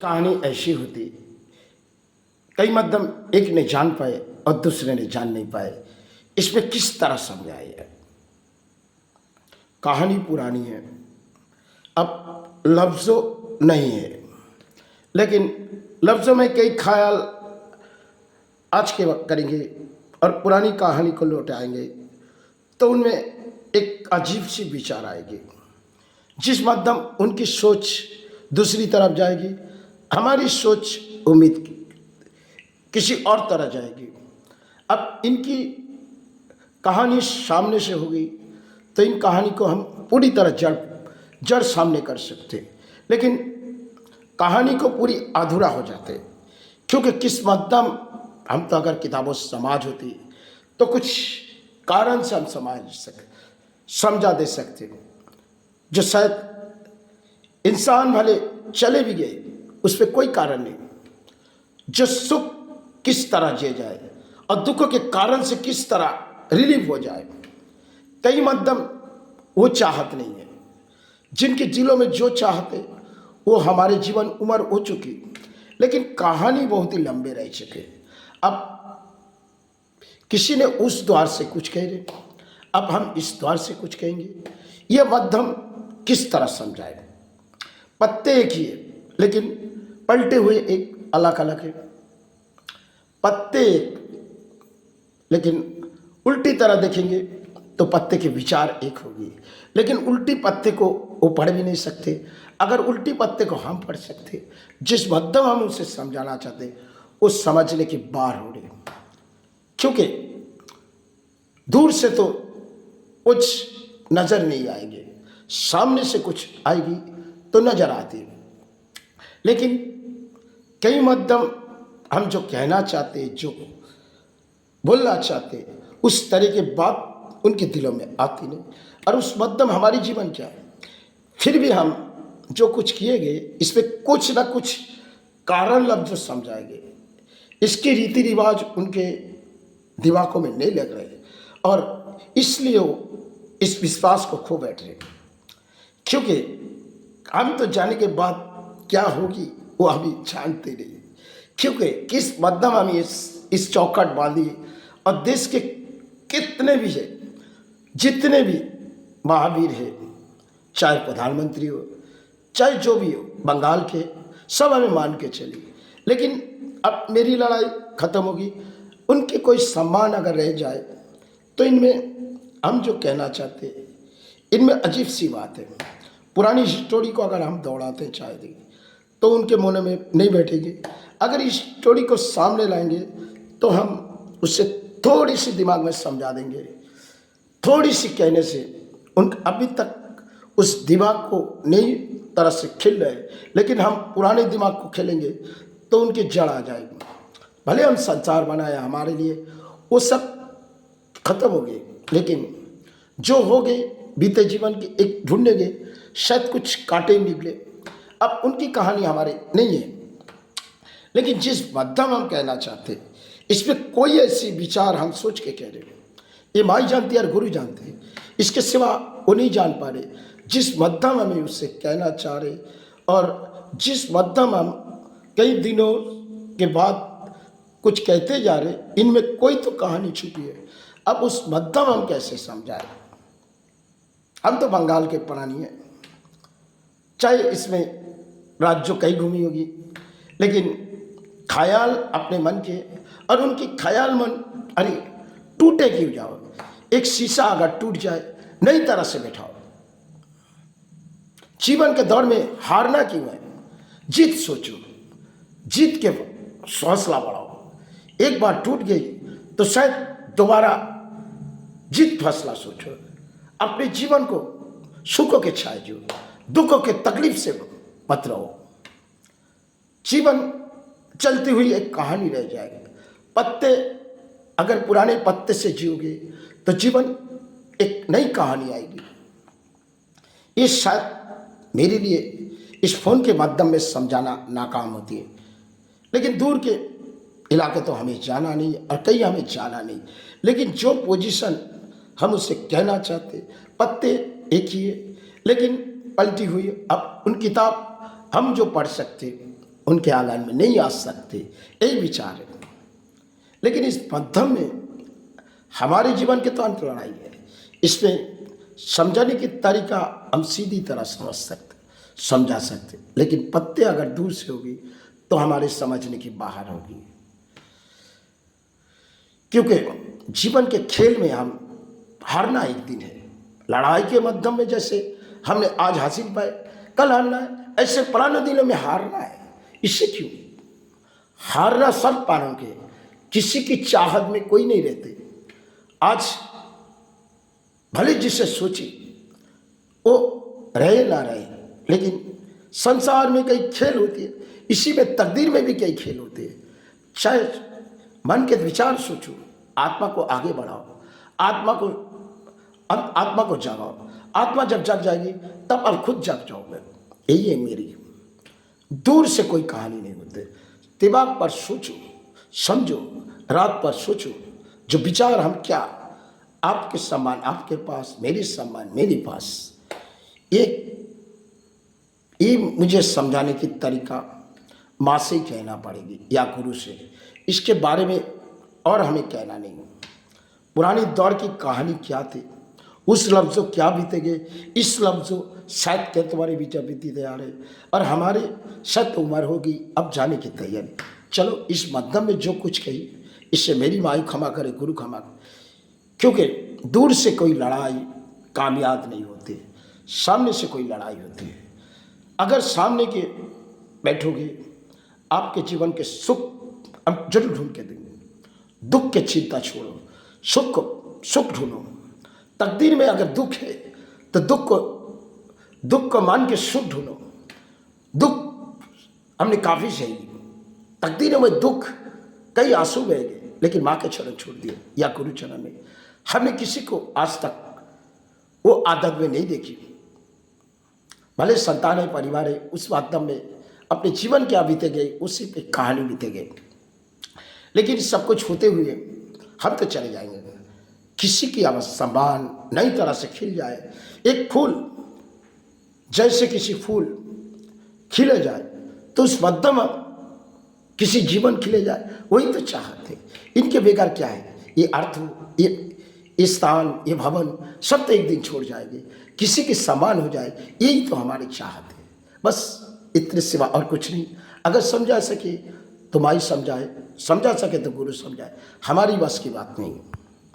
कहानी ऐसी होती, कई मध्यम एक ने जान पाए और दूसरे ने जान नहीं पाए। इसमें किस तरह समझाया है? कहानी पुरानी है, अब लफ्ज़ों नहीं है, लेकिन लफ्ज़ों में कई ख्याल आज के वक्त करेंगे और पुरानी कहानी को लौटाएंगे तो उनमें एक अजीब सी विचार आएगी। जिस मध्यम उनकी सोच दूसरी तरफ जाएगी, हमारी सोच उम्मीद किसी और तरह जाएगी। अब इनकी कहानी सामने से होगी तो इन कहानी को हम पूरी तरह जड़ सामने कर सकते, लेकिन कहानी को पूरी अधूरा हो जाते, क्योंकि किस मध्यम हम तो अगर किताबों से समाज होती तो कुछ कारण से हम समझा दे सकते, जो शायद इंसान भले चले भी गए उस पर कोई कारण नहीं, जो सुख किस तरह जिए जाए और दुखों के कारण से किस तरह रिलीव हो जाए। कई मध्यम वो चाहत नहीं है, जिनके दिलों में जो चाहते वो हमारे जीवन उम्र हो चुकी, लेकिन कहानी बहुत ही लंबे रह चुके। अब किसी ने उस द्वार से कुछ कह रहे, अब हम इस द्वार से कुछ कहेंगे। ये मध्यम किस तरह समझाए? पत्ते एक ही है, लेकिन पलटे हुए एक अलग अलग है। पत्ते एक, लेकिन उल्टी तरह देखेंगे तो पत्ते के विचार एक होगी, लेकिन उल्टी पत्ते को वो पढ़ भी नहीं सकते। अगर उल्टी पत्ते को हम पढ़ सकते, जिस मध्यम हम उनसे समझाना चाहते वो समझने के बाहर हो रहे, क्योंकि दूर से तो कुछ नजर नहीं आएंगे, सामने से कुछ आएगी तो नजर आती। लेकिन कई मध्यम हम जो कहना चाहते, जो बोलना चाहते, उस तरह की बात उनके दिलों में आती नहीं, और उस मध्यम हमारी जीवन क्या है। फिर भी हम जो कुछ किए गए इसमें कुछ ना कुछ कारण लफ्ज समझाएंगे। इसके रीति रिवाज उनके दिमागों में नहीं लग रहे और इसलिए वो इस विश्वास को खो बैठ रहे, क्योंकि हम तो जाने के बाद क्या होगी वो अभी जानते नहीं। क्योंकि किस मध्यम हम इस चौखट बांधी, और देश के कितने भी है, जितने भी महावीर है, चाहे प्रधानमंत्री हो चाहे जो भी हो, बंगाल के, सब हमें मान के चली। लेकिन अब मेरी लड़ाई खत्म होगी, उनके कोई सम्मान अगर रह जाए तो इनमें हम जो कहना चाहते इनमें अजीब सी बात है। पुरानी स्टोरी को अगर हम दौड़ाते चाहे तो उनके मन में नहीं बैठेगी। अगर इस स्टोरी को सामने लाएंगे तो हम उससे थोड़ी सी दिमाग में समझा देंगे, थोड़ी सी कहने से उन अभी तक उस दिमाग को नई तरह से खिल रहे, लेकिन हम पुराने दिमाग को खेलेंगे तो उनकी जड़ आ जाएगी। भले हम संसार बनाया हमारे लिए, वो सब खत्म हो गए, लेकिन जो हो गए बीते जीवन के एक ढूंढेंगे, शायद कुछ कांटे निकले। अब उनकी कहानी हमारे नहीं है, लेकिन जिस मध्यम हम कहना चाहते इसमें कोई ऐसी विचार हम सोच के कह रहे, ये माई जानती है और गुरु जानते हैं, इसके सिवा वो नहीं जान पा रहे। जिस मध्यम हमें उससे कहना चाह रहे और जिस मध्यम हम कई दिनों के बाद कुछ कहते जा रहे, इनमें कोई तो कहानी छुपी है। अब उस मध्यम हम कैसे समझाए? हम तो बंगाल के प्राणी हैं, चाहे इसमें राज्यों कहीं घूमी होगी, लेकिन ख्याल अपने मन के, और उनकी ख्याल मन अरे टूटे क्यों जाओ? एक शीशा अगर टूट जाए नई तरह से बैठाओ। जीवन के दौर में हारना क्यों है? जीत सोचो, जीत के हौसला बढ़ाओ। एक बार टूट गई तो शायद दोबारा जीत फैसला सोचो। अपने जीवन को सुखों के छाए जो, दुखों के तकलीफ से मत रहो। जीवन चलती हुई एक कहानी रह जाएगी। पत्ते अगर पुराने पत्ते से जियोगे तो जीवन एक नई कहानी आएगी। ये शायद मेरे लिए इस फोन के माध्यम में समझाना नाकाम होती है, लेकिन दूर के इलाके तो हमें जाना नहीं और कहीं हमें जाना नहीं, लेकिन जो पोजीशन हम उसे कहना चाहते, पत्ते एक ही है लेकिन पलटी हुई। अब उन किताब हम जो पढ़ सकते उनके आंगन में नहीं आ सकते, यही विचार है। लेकिन इस मध्यम में हमारे जीवन के तो अंत लड़ाई है। इसमें समझाने की तरीका हम सीधी तरह समझ सकते, समझा सकते, लेकिन पत्ते अगर दूर से होगी तो हमारे समझने की बाहर होगी। क्योंकि जीवन के खेल में हम हारना एक दिन है। लड़ाई के माध्यम में जैसे हमने आज हासिल पाए, कल हारना है, ऐसे पुराने दिनों में हारना है। इससे क्यों हारना? सब पानों के, किसी की चाहत में कोई नहीं रहते। आज भले जिसे सोचे वो रहे ना रहे, लेकिन संसार में कई खेल होती है, इसी में तकदीर में भी कई खेल होते हैं। चाहे मन के विचार सोचो, आत्मा को आगे बढ़ाओ, आत्मा को जगाओ। आत्मा जब जग जाएगी तब अब खुद जग जाओगे। यही है मेरी। दूर से कोई कहानी नहीं होती। दिमाग पर सोचो, समझो, रात पर सोचो। जो विचार हम क्या, आपके सम्मान आपके पास, मेरी सम्मान मेरे पास, ये मुझे समझाने की तरीका माँ से ही कहना पड़ेगी या गुरु से। इसके बारे में और हमें कहना नहीं। पुरानी दौर की कहानी क्या थी, उस लफ्ज़ों क्या बीतेंगे, इस लफ्ज़ों शायद के तुम्हारे विचार बीतते आ रहे, और हमारे शायद उम्र होगी अब जाने की तैयारी। चलो इस मध्यम में जो कुछ कही, इससे मेरी मायू क्षमा करे, गुरु क्षमा करे। क्योंकि दूर से कोई लड़ाई कामयाब नहीं होती, सामने से कोई लड़ाई होती है। अगर सामने के बैठोगे, आपके जीवन के सुख हम जरूर ढूंढ के देंगे। दुख के चिंता छोड़ो, सुख ढूंढो। तकदीर में अगर दुख है तो दुख को मान के सुख ढूंढो। दुख हमने काफ़ी सही, तकदीर में दुख, कई आंसू बह गए, लेकिन माँ के चरण छोड़ दिए या गुरु चरण में। हमने किसी को आज तक वो आदत में नहीं देखी। भले संतान है, परिवार है, उस माध्यम में अपने जीवन क्या बीते गए, उसी पे कहानी बीते गए। लेकिन सब कुछ होते हुए हम तो चले जाएंगे। किसी की सम्मान नई तरह से खिल जाए, एक फूल जैसे किसी फूल खिले जाए तो उस मध्यम किसी जीवन खिले जाए, वही तो चाहते। इनके बेकार क्या है? ये अर्थ, ये स्थान, ये भवन सब तो एक दिन छोड़ जाएंगे। किसी के समान हो जाए, यही तो हमारी चाहत है। बस इतने सिवा और कुछ नहीं। अगर समझा सके तो माई समझाए, समझा सके तो गुरु समझाए। हमारी बस की बात नहीं।